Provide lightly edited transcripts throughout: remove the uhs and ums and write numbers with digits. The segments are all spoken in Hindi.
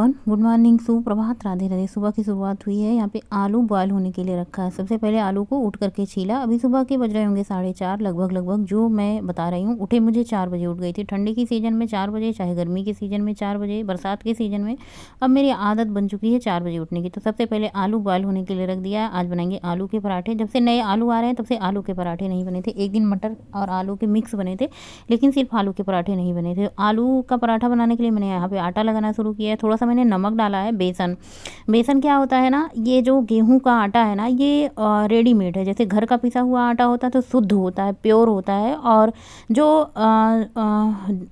एवरीवन, गुड मॉर्निंग, सुप्रभात, राधे राधे। सुबह की शुरुआत हुई है। यहाँ पे आलू बॉयल होने के लिए रखा है। सबसे पहले आलू को उठ करके छीला। अभी सुबह के बज रहे होंगे 4:30 लगभग जो मैं बता रही हूँ। उठे मुझे 4 बजे उठ गई थी। ठंडी की सीज़न में 4 बजे, चाहे गर्मी के सीज़न में 4 बजे, बरसात के सीज़न में अब मेरी आदत बन चुकी है 4 बजे उठने की। तो सबसे पहले आलू बॉयल होने के लिए रख दिया। आज बनाएंगे आलू के पराठे। जब से नए आलू आ रहे हैं तब से आलू के पराठे नहीं बने थे। एक दिन मटर और आलू के मिक्स बने थे, लेकिन सिर्फ आलू के पराठे नहीं बने थे। आलू का पराठा बनाने के लिए मैंने यहाँ पे आटा लगाना शुरू किया है। थोड़ा सा मैंने नमक डाला है। बेसन क्या होता है ना, ये जो गेहूं का आटा है ना, ये रेडीमेड है। जैसे घर का पिसा हुआ आटा होता है तो शुद्ध होता है, प्योर होता है। और जो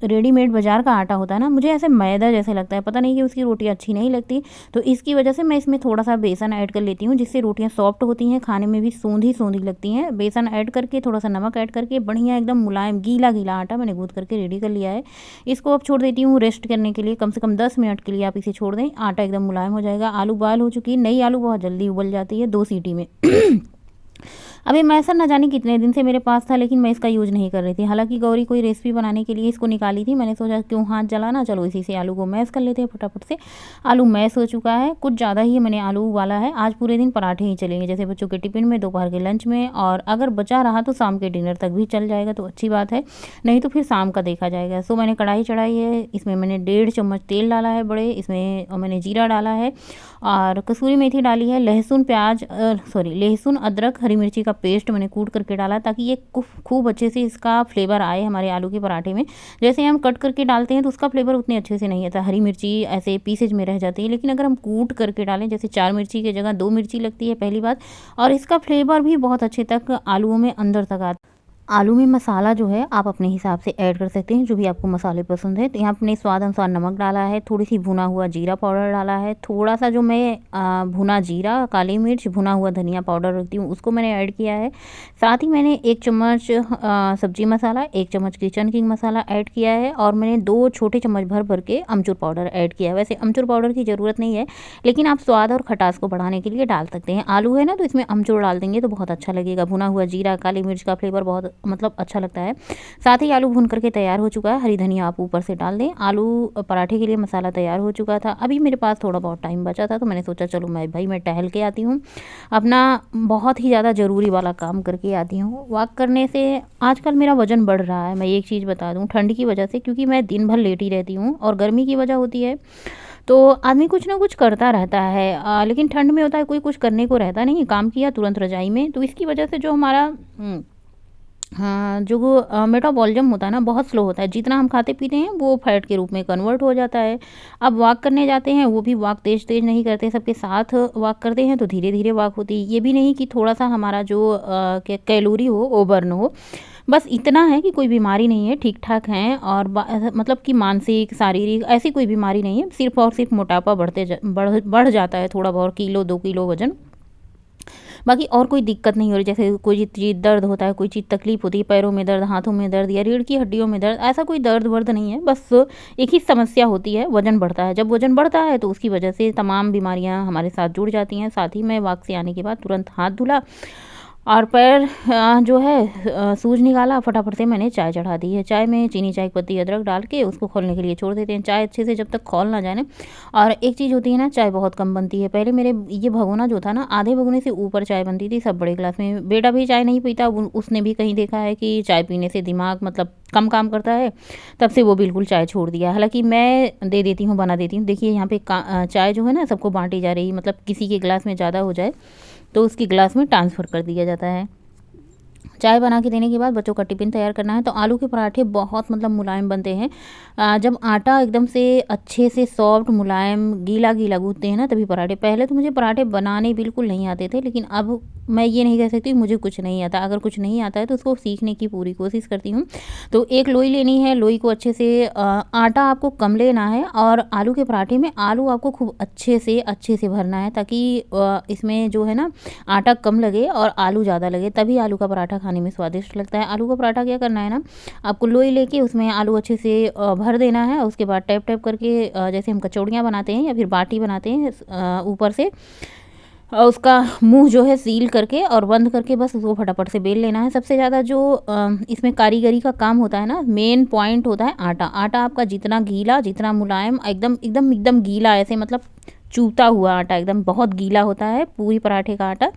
रेडीमेड बाज़ार का आटा होता है ना, मुझे ऐसे मैदा जैसे लगता है। पता नहीं कि उसकी रोटियाँ अच्छी नहीं लगती, तो इसकी वजह से मैं इसमें थोड़ा सा बेसन ऐड कर लेती हूँ, जिससे रोटियाँ सॉफ्ट होती हैं, खाने में भी सोंधी सोंधी लगती हैं। बेसन ऐड करके, थोड़ा सा नमक ऐड करके, बढ़िया एकदम मुलायम गीला गीला आटा मैंने गूँथ करके रेडी कर लिया है। इसको अब छोड़ देती हूँ रेस्ट करने के लिए। कम से कम 10 मिनट के लिए आप इसे छोड़ दें, आटा एकदम मुलायम हो जाएगा। आलू बॉयल हो चुकी है। नई आलू बहुत जल्दी उबल जाती है 2 सीटी में। अभी मैसर ना जाने कितने दिन से मेरे पास था, लेकिन मैं इसका यूज़ नहीं कर रही थी। हालांकि गौरी कोई रेसिपी बनाने के लिए इसको निकाली थी। मैंने सोचा क्यों हाथ जलाना, चलो इसी से आलू को मैश कर लेते हैं फटाफट से। आलू मैश हो चुका है। कुछ ज़्यादा ही मैंने आलू उबाला है। आज पूरे दिन पराठे ही चलेंगे, जैसे बच्चों के टिफिन में, दोपहर के लंच में, और अगर बचा रहा तो शाम के डिनर तक भी चल जाएगा तो अच्छी बात है, नहीं तो फिर शाम का देखा जाएगा। सो मैंने कढ़ाई चढ़ाई है। इसमें मैंने 1.5 चम्मच तेल डाला है बड़े। इसमें मैंने जीरा डाला है और कसूरी मेथी डाली है। लहसुन अदरक हरी मिर्ची का पेस्ट मैंने कूट करके डाला, ताकि ये खूब अच्छे से इसका फ्लेवर आए हमारे आलू के पराठे में। जैसे हम कट करके डालते हैं तो उसका फ्लेवर उतने अच्छे से नहीं आता, हरी मिर्ची ऐसे पीसेज में रह जाती है। लेकिन अगर हम कूट करके डालें, जैसे 4 मिर्ची की जगह 2 मिर्ची लगती है पहली बात, और इसका फ्लेवर भी बहुत अच्छे तक आलूओं में अंदर तक आता। आलू में मसाला जो है आप अपने हिसाब से ऐड कर सकते हैं, जो भी आपको मसाले पसंद है। तो यहाँ अपने स्वाद अनुसार नमक डाला है, थोड़ी सी भुना हुआ जीरा पाउडर डाला है, थोड़ा सा जो मैं भुना जीरा, काली मिर्च, भुना हुआ धनिया पाउडर रखती हूँ, उसको मैंने ऐड किया है। साथ ही मैंने 1 चम्मच सब्जी मसाला, 1 चम्मच किचन किंग मसाला ऐड किया है, और मैंने 2 छोटे चम्मच भर भर के अमचूर पाउडर ऐड किया है। वैसे अमचूर पाउडर की ज़रूरत नहीं है, लेकिन आप स्वाद और खटास को बढ़ाने के लिए डाल सकते हैं। आलू है ना, तो इसमें अमचूर डाल देंगे तो बहुत अच्छा लगेगा। भुना हुआ जीरा, काली मिर्च का फ्लेवर बहुत अच्छा लगता है। साथ ही आलू भून करके तैयार हो चुका है। हरी धनिया आप ऊपर से डाल दें। आलू पराठे के लिए मसाला तैयार हो चुका था। अभी मेरे पास थोड़ा बहुत टाइम बचा था, तो मैंने सोचा चलो मैं टहल के आती हूँ, अपना बहुत ही ज़्यादा ज़रूरी वाला काम करके आती हूँ। वॉक करने से आजकल मेरा वज़न बढ़ रहा है। मैं एक चीज़ बता दूँ, ठंड की वजह से, क्योंकि मैं दिन भर लेटी रहती हूँ और गर्मी की वजह होती है तो आदमी कुछ ना कुछ करता रहता है, लेकिन ठंड में होता है कोई कुछ करने को रहता नहीं, काम किया तुरंत रजाई में। तो इसकी वजह से जो हमारा हाँ, जो मेटाबॉलिज्म होता है ना, बहुत स्लो होता है। जितना हम खाते पीते हैं वो फैट के रूप में कन्वर्ट हो जाता है। अब वॉक करने जाते हैं, वो भी वॉक तेज तेज नहीं करते, सबके साथ वॉक करते हैं तो धीरे धीरे वॉक होती है। ये भी नहीं कि थोड़ा सा हमारा जो कैलोरी हो वो बर्न हो, बस इतना है कि कोई बीमारी नहीं है, ठीक ठाक हैं। और मतलब कि मानसिक शारीरिक ऐसी कोई बीमारी नहीं है, सिर्फ और सिर्फ मोटापा बढ़ जाता है, थोड़ा बहुत 1-2 किलो वजन। बाकी और कोई दिक्कत नहीं हो रही। जैसे कोई चीज़ दर्द होता है, कोई चीज़ तकलीफ होती है, पैरों में दर्द, हाथों में दर्द, या रीढ़ की हड्डियों में दर्द, ऐसा कोई दर्द वर्द नहीं है। बस एक ही समस्या होती है, वजन बढ़ता है। जब वजन बढ़ता है तो उसकी वजह से तमाम बीमारियां हमारे साथ जुड़ जाती हैं। साथ ही मैं वॉक से आने के बाद तुरंत हाथ धुला और पैर जो है सूज निकाला। फटाफट से मैंने चाय चढ़ा दी है। चाय में चीनी, चाय की पत्ती, अदरक डाल के उसको खौलने के लिए छोड़ देते हैं। चाय अच्छे से जब तक खौल ना जाए। और एक चीज़ होती है ना, चाय बहुत कम बनती है। पहले मेरे ये भगोना जो था ना, आधे भगोने से ऊपर चाय बनती थी, सब बड़े गिलास में। बेटा भी चाय नहीं पीता, उसने भी कहीं देखा है कि चाय पीने से दिमाग मतलब कम काम करता है, तब से वो बिल्कुल चाय छोड़ दिया। हालांकि मैं दे देती हूँ, बना देती हूँ। देखिए यहाँ पे चाय जो है ना सबको बांटी जा रही, मतलब किसी के गिलास में ज़्यादा हो जाए तो उसकी गिलास में ट्रांसफ़र कर दिया जाता है। चाय बना के देने के बाद बच्चों का टिफ़िन तैयार करना है। तो आलू के पराठे बहुत मतलब मुलायम बनते हैं। जब आटा एकदम से अच्छे से सॉफ्ट, मुलायम, गीला गीला गूँथते हैं ना, तभी पराठे। पहले तो मुझे पराठे बनाने बिल्कुल नहीं आते थे, लेकिन अब मैं ये नहीं कह सकती मुझे कुछ नहीं आता। अगर कुछ नहीं आता है तो उसको सीखने की पूरी कोशिश करती हूँ। तो एक लोई लेनी है। लोई को अच्छे से आटा आपको कम लेना है, और आलू के पराठे में आलू आपको खूब अच्छे से भरना है, ताकि इसमें जो है ना आटा कम लगे और आलू ज़्यादा लगे, तभी आलू का पराठा खाने में स्वादिष्ट लगता है। आलू का पराठा क्या करना है ना, आपको लोई लेके उसमें आलू अच्छे से भर देना है। उसके बाद टैप टैप करके, जैसे हम कचौड़ियाँ बनाते हैं या फिर बाटी बनाते हैं, ऊपर से उसका मुंह जो है सील करके और बंद करके बस उसको फटाफट से बेल लेना है। सबसे ज़्यादा जो इसमें कारीगरी का काम होता है ना, मेन पॉइंट होता है आटा। आटा आपका जितना गीला, जितना मुलायम, एकदम एकदम एकदम गीला, ऐसे मतलब चूता हुआ आटा, एकदम बहुत गीला होता है पूरी पराठे का आटा।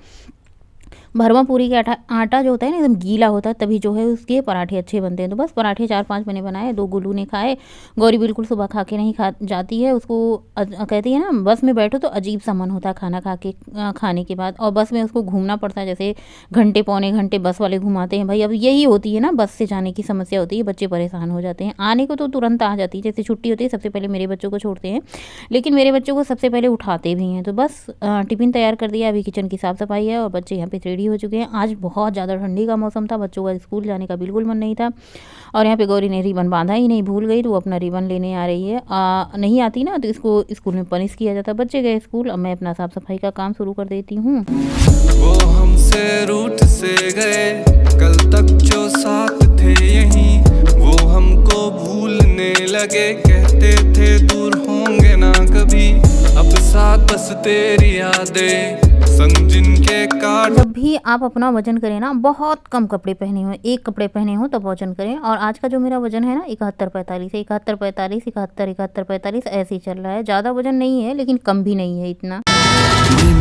भरवा पूरी का आटा जो होता है ना एकदम गीला होता है, तभी जो है उसके पराठे अच्छे बनते हैं। तो बस पराठे 4-5 मैंने बनाए, 2 गोलू ने खाए। गौरी बिल्कुल सुबह खा के नहीं खा जाती है, उसको कहती है ना बस में बैठो तो अजीब सा मन होता है खाना खाने के बाद, और बस में उसको घूमना पड़ता है, जैसे घंटे पौने घंटे बस वाले घुमाते हैं भाई। अब यही होती है ना, बस से जाने की समस्या होती है, बच्चे परेशान हो जाते हैं। आने को तो तुरंत आ जाती है, जैसे छुट्टी होती है सबसे पहले मेरे बच्चों को छोड़ते हैं, लेकिन मेरे बच्चों को सबसे पहले उठाते भी हैं। तो बस टिफ़िन तैयार कर दिया, अभी किचन की साफ़ सफाई है और बच्चे यहाँ पे रेडी हो चुके हैं। आज बहुत ज़्यादा ठंडी का मौसम था, बच्चों का स्कूल जाने का बिल्कुल मन नहीं था, और यहाँ पे गौरी ने रिबन बांधा ही नहीं, भूल गई, तो वो अपना रिबन लेने आ रही है। नहीं आती ना तो इसको स्कूल में पनिश किया जाता। बच्चे गए स्कूल, अब मैं अपना साफ़ सफाई का काम शुरू कर देती हूँ। वो हमसे रूठ से गए, कल तक जो साथ थे यहीं, वो हमको भूलने लगे, कहते थे दूर होंगे ना कभी, अब साथ बस तेरी यादें संग जिनके काट। जब भी आप अपना वजन करें ना, बहुत कम कपड़े पहने हो, एक कपड़े पहने हो तब वजन करें। और आज का जो मेरा वजन है ना 71-45 है, 71-45, 71-71-45 ऐसे ही चल रहा है। ज़्यादा वजन नहीं है लेकिन कम भी नहीं है इतना।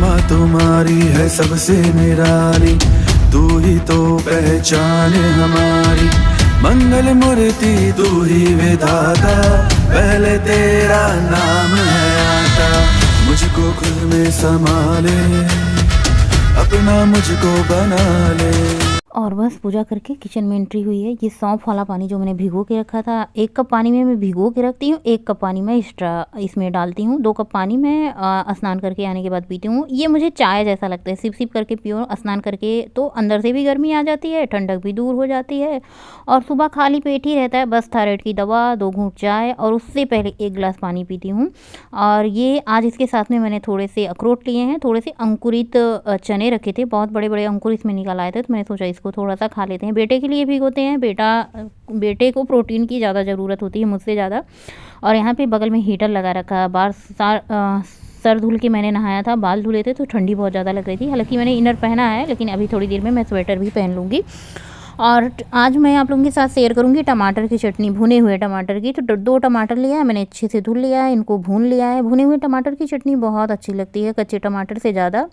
माँ तुम्हारी है सबसे निराली, तू ही तो पहचान हमारी, मंगल मूर्ति तू ही विधाता, पहले तेरा नाम है आता, मुझको खुद में संभाले, अपना मुझको बना ले। और बस पूजा करके किचन में एंट्री हुई है। ये सौंफ वाला पानी जो मैंने भिगो के रखा था, 1 कप पानी में मैं भिगो के रखती हूँ, 1 कप पानी मैं एक्स्ट्रा इसमें डालती हूँ। 2 कप पानी मैं स्नान करके आने के बाद पीती हूँ। ये मुझे चाय जैसा लगता है, सिप सिप करके पियो स्नान करके, तो अंदर से भी गर्मी आ जाती है, ठंडक भी दूर हो जाती है, और सुबह खाली पेट ही रहता है। बस थायराइड की दवा, 2 घूंट चाय, और उससे पहले 1 गिलास पानी पीती हूँ। और ये आज इसके साथ में मैंने थोड़े से अखरोट लिए हैं, थोड़े से अंकुरित चने रखे थे, बहुत बड़े बड़े अंकुर इसमें निकल आए थे, तो मैंने सोचा इसको थोड़ा सा खा लेते हैं। बेटे के लिए भिगोते हैं, बेटे को प्रोटीन की ज़्यादा ज़रूरत होती है मुझसे ज़्यादा। और यहाँ पे बगल में हीटर लगा रखा, सर धुल के मैंने नहाया था, बाल धुले थे तो ठंडी बहुत ज़्यादा लग रही थी। हालांकि मैंने इनर पहना है, लेकिन अभी थोड़ी देर में मैं स्वेटर भी पहन लूँगी। और आज मैं आप लोगों के साथ शेयर करूँगी टमाटर की चटनी, भुने हुए टमाटर की। तो 2 टमाटर लिया है मैंने, अच्छे से धुल लिया है, इनको भून लिया है। भुने हुए टमाटर की चटनी बहुत अच्छी लगती है कच्चे टमाटर से ज़्यादा।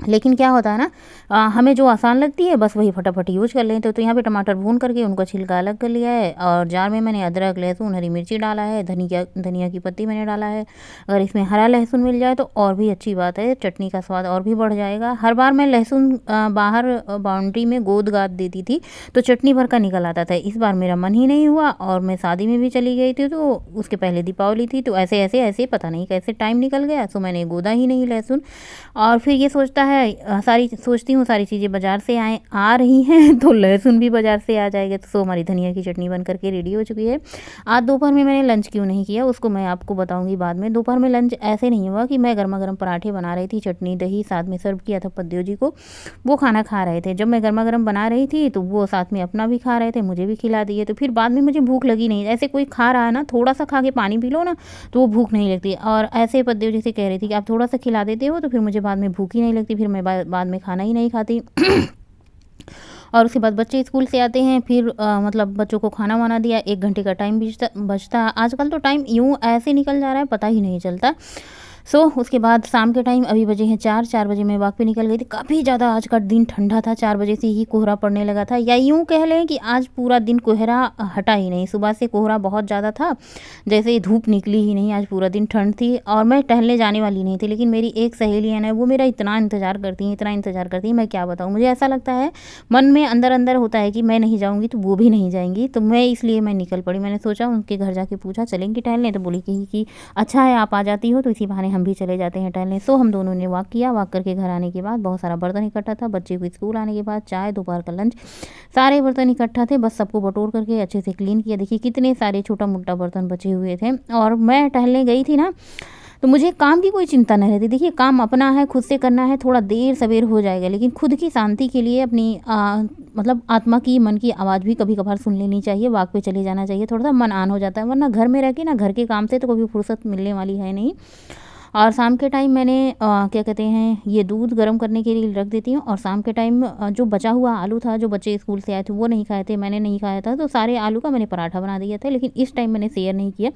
लेकिन क्या होता है ना, हमें जो आसान लगती है बस वही फटाफट यूज़ कर लेते हैं। तो यहाँ पे टमाटर भून करके उनका छिलका अलग कर लिया है, और जार में मैंने अदरक, लहसुन, हरी मिर्ची डाला है, धनिया की पत्ती मैंने डाला है। अगर इसमें हरा लहसुन मिल जाए तो और भी अच्छी बात है, चटनी का स्वाद और भी बढ़ जाएगा। हर बार मैं लहसुन बाहर बाउंड्री में गोद गाद देती थी तो चटनी भर का निकल आता था। इस बार मेरा मन ही नहीं हुआ, और मैं शादी में भी चली गई थी, तो उसके पहले दीपावली थी, तो ऐसे पता नहीं कैसे टाइम निकल गया, तो मैंने गोदा ही नहीं लहसुन। और फिर ये सोचती हूँ सारी चीज़ें बाज़ार से आ रही हैं तो लहसुन भी बाज़ार से आ जाएगा। तो हमारी धनिया की चटनी बन करके रेडी हो चुकी है। आज दोपहर में मैंने लंच क्यों नहीं किया उसको मैं आपको बताऊंगी बाद में। दोपहर में लंच ऐसे नहीं हुआ कि मैं गर्मा गर्म पराठे बना रही थी, चटनी दही साथ में सर्व किया था पद्दियो जी को, वो खाना खा रहे थे। जब मैं गर्मा गर्म बना रही थी तो वो साथ में अपना भी खा रहे थे, मुझे भी खिला दिए। तो फिर बाद में मुझे भूख लगी नहीं। ऐसे कोई खा रहा है ना, थोड़ा सा खा के पानी पी लो ना तो वो भूख नहीं लगती। और ऐसे पद्दियो जी से कह रही थी कि आप थोड़ा सा खिला देते हो तो फिर मुझे बाद में भूख ही नहीं लगती, फिर मैं बाद में खाना ही नहीं खाती। और उसके बाद बच्चे स्कूल से आते हैं, फिर मतलब बच्चों को खाना वाना दिया, 1 घंटे का टाइम बचता है। आजकल तो टाइम यूँ ऐसे निकल जा रहा है पता ही नहीं चलता। उसके बाद शाम के टाइम अभी बजे हैं 4 बजे मैं वॉक पे निकल गई थी। काफ़ी ज़्यादा आज का दिन ठंडा था, 4 बजे से ही कोहरा पड़ने लगा था, या यूँ कह लें कि आज पूरा दिन कोहरा हटा ही नहीं। सुबह से कोहरा बहुत ज़्यादा था, जैसे धूप निकली ही नहीं, आज पूरा दिन ठंड थी। और मैं टहलने जाने वाली नहीं थी, लेकिन मेरी एक सहेली है ना, वो मेरा इतना इंतज़ार करती हैं, मैं क्या बताऊँ। मुझे ऐसा लगता है मन में अंदर होता है कि मैं नहीं जाऊँगी तो वो भी नहीं जाएंगी, तो मैं इसलिए मैं निकल पड़ी। मैंने सोचा उनके घर जाके पूछा चलेंगी टहलने, तो बोली कि अच्छा है आप आ जाती हो तो इसी बहाने हम भी चले जाते हैं टहलने। हम दोनों ने वॉक किया। वॉक करके घर आने के बाद बहुत सारा बर्तन इकट्ठा था, बच्चे को स्कूल आने के बाद चाय, दोपहर का लंच, सारे बर्तन इकट्ठा थे। बस सबको बटोर करके अच्छे से क्लीन किया। देखिए कितने सारे छोटा मोटा बर्तन बचे हुए थे। और मैं टहलने गई थी ना, तो मुझे काम की कोई चिंता नहीं रहती। देखिए काम अपना है, खुद से करना है, थोड़ा देर सवेर हो जाएगा, लेकिन खुद की शांति के लिए अपनी मतलब आत्मा की, मन की आवाज़ भी कभी कभार सुन लेनी चाहिए। वॉक पे चले जाना चाहिए, थोड़ा सा मन आन हो जाता है। वरना घर में रह के ना, घर के काम से तो कभी फुर्सत मिलने वाली है नहीं। और शाम के टाइम मैंने क्या कहते हैं ये दूध गर्म करने के लिए रख देती हूँ। और शाम के टाइम जो बचा हुआ आलू था, जो बच्चे स्कूल से आए थे वो नहीं खाए थे, मैंने नहीं खाया था, तो सारे आलू का मैंने पराठा बना दिया था। लेकिन इस टाइम मैंने शेयर नहीं किया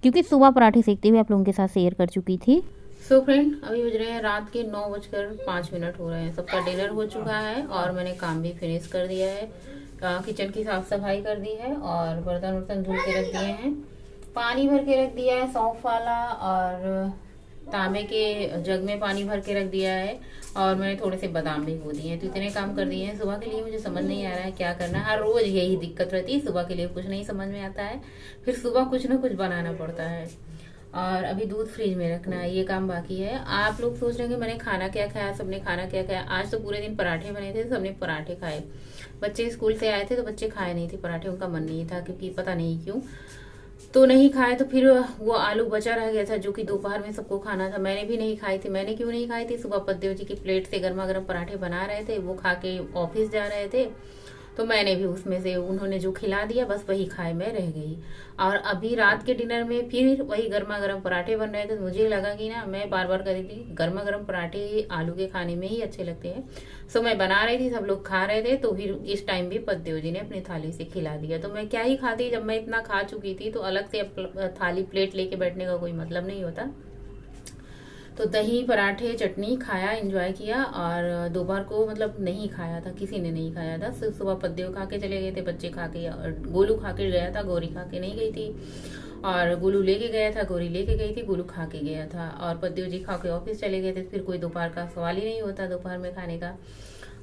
क्योंकि सुबह पराठे सेकते हुए आप लोगों के साथ शेयर कर चुकी थी। सो फ्रेंड, अभी बज रहे हैं रात के 9:05 हो रहे हैं। सबका डिनर हो चुका है और मैंने काम भी फिनिश कर दिया है। किचन की साफ सफाई कर दी है और बर्तन वर्तन धुल के रख दिए हैं। पानी भर के रख दिया है सौंफ वाला, और तांबे के जग में पानी भर के रख दिया है। और मैंने थोड़े से बादाम भी भो दिए हैं। तो इतने काम कर दिए हैं सुबह के लिए। मुझे समझ नहीं आ रहा है क्या करना है। हर रोज यही दिक्कत रहती है, सुबह के लिए कुछ नहीं समझ में आता है, फिर सुबह कुछ ना कुछ बनाना पड़ता है। और अभी दूध फ्रिज में रखना है, ये काम बाकी है। आप लोग सोच रहे हैं कि मैंने खाना क्या खाया, सबने खाना क्या खाया। आज तो पूरे दिन पराठे बने थे, सबने पराठे खाए। बच्चे स्कूल से आए थे तो बच्चे खाए नहीं थे पराठे, उनका मन नहीं था, क्योंकि पता नहीं क्यों तो नहीं खाए। तो फिर वो आलू बचा रह गया था जो कि दोपहर में सबको खाना था। मैंने भी नहीं खाई थी। मैंने क्यों नहीं खाई थी, सुबह पद्देव जी की प्लेट से गर्मा गर्म पराठे बना रहे थे, वो खा के ऑफिस जा रहे थे, तो मैंने भी उसमें से उन्होंने जो खिला दिया बस वही खाए मैं रह गई। और अभी रात के डिनर में फिर वही गर्मा गर्म पराठे बन रहे थे। तो मुझे लगा कि ना, मैं बार बार कह रही थी गर्मा गर्म पराठे आलू के खाने में ही अच्छे लगते हैं। सो मैं बना रही थी, सब लोग खा रहे थे, तो फिर इस टाइम भी पद्देव जी ने अपनी थाली से खिला दिया। तो मैं क्या ही खाती, जब मैं इतना खा चुकी थी तो अलग से थाली प्लेट लेके बैठने का कोई मतलब नहीं होता। तो दही पराठे चटनी खाया, एंजॉय किया। और दोपहर को मतलब नहीं खाया था, किसी ने नहीं खाया था। सिर्फ सुबह पद्देव खा के चले गए थे, बच्चे खा के, और गोलू खा के गया था, गौरी खा के नहीं गई थी। और गोलू लेके गया था, गौरी लेके गई थी, गोलू खा के गया था। और पद्देव जी खा के ऑफिस चले गए थे। फिर कोई दोपहर का सवाल ही नहीं होता दोपहर में खाने का।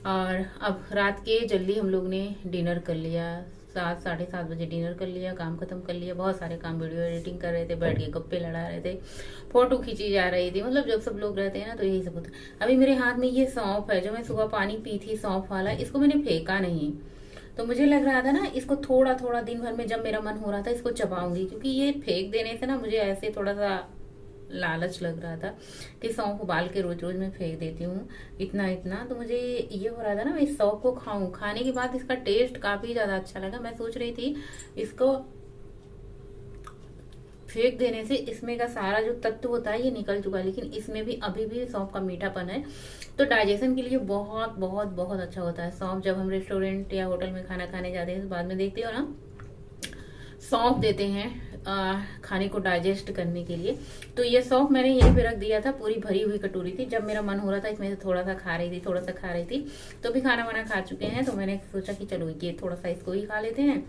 और अब रात के जल्दी हम लोग ने डिनर कर लिया, 7-7:30 बजे डिनर कर लिया, काम खत्म कर लिया। बहुत सारे काम, वीडियो एडिटिंग कर रहे थे, बैठ के गप्पे लड़ा रहे थे, फोटो खींची जा रही थी। मतलब जब सब लोग रहते हैं ना तो यही सब होता है। अभी मेरे हाथ में ये सौंफ है, जो मैं सुबह पानी पी थी सौंफ वाला, इसको मैंने फेंका नहीं। तो मुझे लग रहा था ना, इसको थोड़ा थोड़ा दिन भर में जब मेरा मन हो रहा था इसको चबाऊंगी, क्योंकि ये फेंक देने से ना मुझे ऐसे थोड़ा सा लालच लग रहा था कि सौंफ उबाल के रोज रोज मैं फेंक देती हूँ इतना इतना। तो मुझे ये हो रहा था ना, मैं इस सौंफ को खाऊं। खाने के बाद इसका टेस्ट काफी ज्यादा अच्छा लगा। मैं सोच रही थी इसको फेंक देने से इसमें का सारा जो तत्व होता है ये निकल चुका है, लेकिन इसमें भी अभी भी सौंफ का मीठापन है। तो डाइजेशन के लिए बहुत बहुत बहुत अच्छा होता है सौंफ। जब हम रेस्टोरेंट या होटल में खाना खाने जाते हैं तो बाद में देखते हो ना, सौंफ देते हैं खाने को डाइजेस्ट करने के लिए। तो ये सौंफ मैंने यहीं पे रख दिया था, पूरी भरी हुई कटोरी थी। जब मेरा मन हो रहा था इसमें से थोड़ा सा खा रही थी, थोड़ा सा खा रही थी। तो भी खाना वाना खा चुके हैं, तो मैंने सोचा कि चलो ये थोड़ा सा इसको ही खा लेते हैं।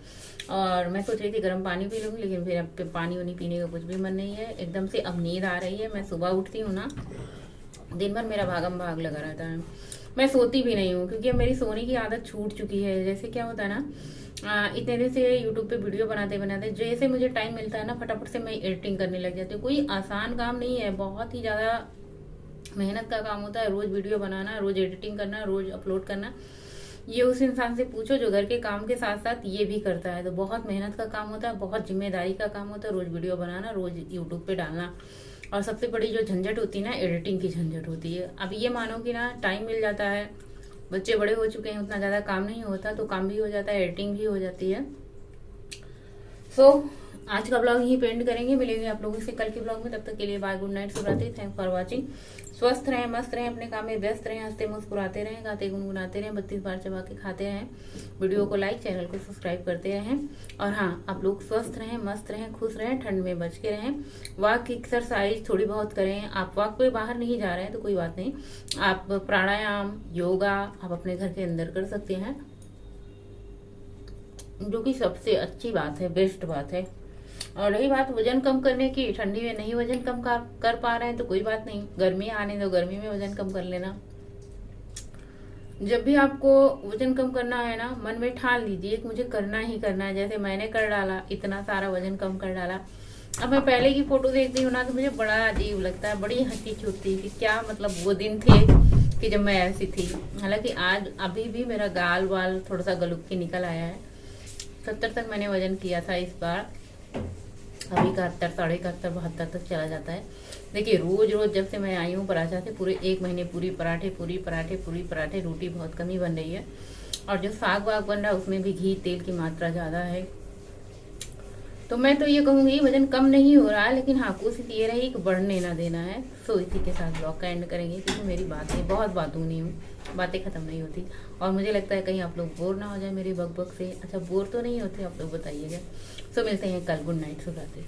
और मैं सोच रही थी गर्म पानी पी लूंगी, लेकिन फिर अब पानी वानी पीने का कुछ भी मन नहीं है। एकदम से अब नींद आ रही है। मैं सुबह उठती हूँ ना, दिन भर मेरा भागम भाग लगा रहता है। मैं सोती भी नहीं हूँ, क्योंकि अब मेरी सोने की आदत छूट चुकी है। जैसे क्या होता है ना, इतने दिन से यूट्यूब पे वीडियो बनाते बनाते जैसे मुझे टाइम मिलता है ना, फटाफट से मैं एडिटिंग करने लग जाती हूँ। कोई आसान काम नहीं है, बहुत ही ज्यादा मेहनत का काम होता है। रोज वीडियो बनाना, रोज एडिटिंग करना, रोज अपलोड करना। ये उस इंसान से पूछो जो घर के काम के साथ साथ ये भी करता है। तो बहुत मेहनत का काम होता है, बहुत जिम्मेदारी का काम होता है। रोज वीडियो बनाना, रोज यूट्यूब पे डालना। और सबसे बड़ी जो झंझट होती है ना, एडिटिंग की झंझट होती है। अब ये मानो कि ना, टाइम मिल जाता है, बच्चे बड़े हो चुके हैं, उतना ज्यादा काम नहीं होता, तो काम भी हो जाता है, एडिटिंग भी हो जाती है। सो आज का ब्लॉग यही पेंड करेंगे। मिलेंगे आप लोगों से कल के ब्लॉग में। तब तक के लिए बाय, गुड नाइट, शुभ रात्रि। Thanks for watching. स्वस्थ रहें, मस्त रहें, अपने काम में व्यस्त रहें, हंसते मुस्कुराते रहें, गाते गुनगुनाते रहें, 32 बार चबा के खाते रहें। वीडियो को लाइक, चैनल को सब्सक्राइब करते रहें। और हाँ, आप लोग स्वस्थ रहें, मस्त रहें, खुश रहें, ठंड में बच के रहें। वॉक एक्सरसाइज थोड़ी बहुत करें। आप वॉक पे बाहर नहीं जा रहे हैं तो कोई बात नहीं, आप प्राणायाम, योगा आप अपने घर के अंदर कर सकते हैं, जो कि सबसे अच्छी बात है, बेस्ट बात है। और रही बात वजन कम करने की, ठंडी में नहीं वजन कम कर पा रहे हैं तो कोई बात नहीं, गर्मी आने दो, गर्मी में वजन कम कर लेना। जब भी आपको वजन कम करना है ना, मन में ठान लीजिए कि मुझे करना ही करना है। जैसे मैंने कर डाला, इतना सारा वजन कम कर डाला। अब मैं पहले की फोटो देखती हूँ ना तो मुझे बड़ा अजीब लगता है, बड़ी हंसी छूटती है कि क्या मतलब वो दिन थे कि जब मैं ऐसी थी। हालांकि आज अभी भी मेरा गाल वाल थोड़ा सा गलुक्की निकल आया है। 70 तक मैंने वजन किया था इस बार, अभी 71, 71, 72 तक चला जाता है। देखिए रोज रोज जब से मैं आई हूँ पराठा से, पूरे 1 महीने पूरी पराठे, पूरी पराठे, रोटी बहुत कम ही बन रही है। और जो साग वाग बन रहा है उसमें भी घी तेल की मात्रा ज्यादा है। तो मैं तो ये कहूँगी वजन कम नहीं हो रहा है, लेकिन हाँ कोशिश ये रही कि बढ़ने ना देना है। सो इसी के साथ ब्लॉग का एंड करेंगे, क्योंकि मेरी बातें बहुत बातूनी हूँ, बातें ख़त्म नहीं होती, और मुझे लगता है कहीं आप लोग बोर ना हो जाए मेरी बक बक से। अच्छा बोर तो नहीं होते आप लोग, बताइएगा। सो मिलते हैं कल। गुड नाइट, सुबह से।